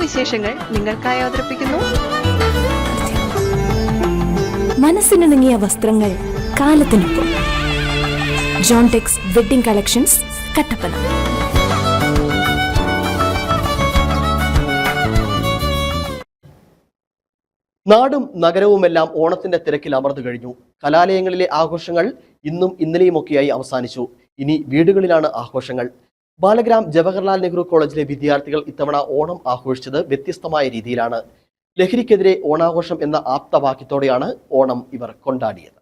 വിശേഷങ്ങൾ നിങ്ങൾക്കായി അവതരിപ്പിക്കുന്നു. മനസ്സിനിണങ്ങിയ വസ്ത്രങ്ങൾ കാലത്തിനൊപ്പം. John Tex wedding collections, Kattappana. നാടും നഗരവുമെല്ലാം ഓണത്തിന്റെ തിരക്കിൽ അമർന്നു കഴിഞ്ഞു. കലാലയങ്ങളിലെ ആഘോഷങ്ങൾ ഇന്നും ഇന്നലെയുമൊക്കെയായി അവസാനിച്ചു. ഇനി വീടുകളിലാണ് ആഘോഷങ്ങൾ. ബാലഗ്രാം ജവഹർലാൽ നെഹ്റു കോളേജിലെ വിദ്യാർത്ഥികൾ ഇത്തവണ ഓണം ആഘോഷിച്ചത് വ്യത്യസ്തമായ രീതിയിലാണ്. ലഹരിക്കെതിരെ ഓണാഘോഷം എന്ന ആപ്തവാക്യത്തോടെയാണ് ഓണം ഇവർ കൊണ്ടാടിയത്.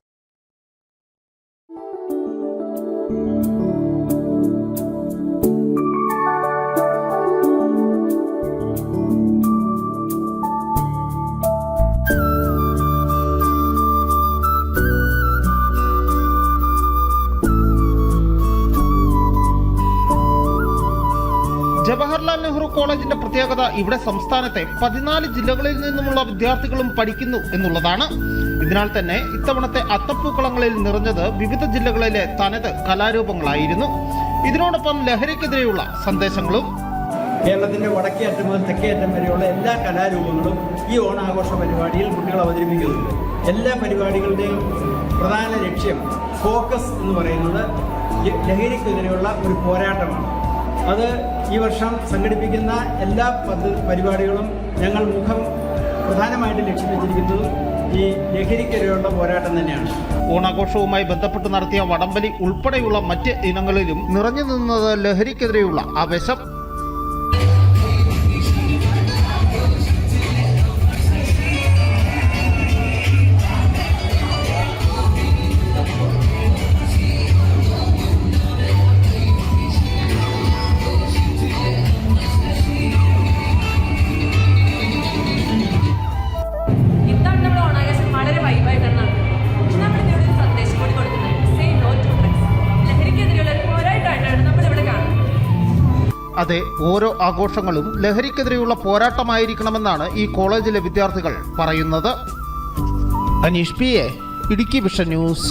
ജവഹർലാൽ നെഹ്റു കോളേജിന്റെ പ്രത്യേകത ഇവിടെ സംസ്ഥാനത്തെ 14 ജില്ലകളിൽ നിന്നുമുള്ള വിദ്യാർത്ഥികളും പഠിക്കുന്നു എന്നുള്ളതാണ്. ഇതിനാൽ തന്നെ ഇത്തവണത്തെ അത്തപ്പൂക്കളങ്ങളിൽ നിറഞ്ഞത് വിവിധ ജില്ലകളിലെ തനത് കലാരൂപങ്ങളായിരുന്നു. ഇതിനോടൊപ്പം ലഹരിക്കെതിരെയുള്ള സന്ദേശങ്ങളും. കേരളത്തിന്റെ വടക്കേ അറ്റം മുതൽ തെക്കേ അറ്റം വരെയുള്ള എല്ലാ കലാരൂപങ്ങളും ഈ ഓണാഘോഷ പരിപാടിയിൽ കുട്ടികൾ അവതരിപ്പിക്കുന്നുണ്ട്. എല്ലാ പരിപാടികളുടെയും പ്രധാന ലക്ഷ്യം, ഫോക്കസ് എന്ന് പറയുന്നത് ലഹരിക്കെതിരെയുള്ള ഒരു പോരാട്ടമാണ്. അത് ഈ വർഷം സംഘടിപ്പിക്കുന്ന എല്ലാ പരിപാടികളും ഞങ്ങൾ പ്രധാനമായിട്ട് ലക്ഷ്യം വെച്ചിരിക്കുന്നത് ഈ ലഹരിക്കെതിരെയുള്ള പോരാട്ടം തന്നെയാണ്. ഓണാഘോഷവുമായി ബന്ധപ്പെട്ട് നടത്തിയ വടംവലി ഉൾപ്പെടെയുള്ള മറ്റ് ഇനങ്ങളിലും നിറഞ്ഞു നിന്നത് ലഹരിക്കെതിരെയുള്ള ആവേശം. അതെ, ഓരോ ആഘോഷങ്ങളും ലഹരിക്കെതിരെയുള്ള പോരാട്ടമായിരിക്കണമെന്നാണ് ഈ കോളേജിലെ വിദ്യാർത്ഥികൾ പറയുന്നത്. Aneesh P A, Idukki vision news.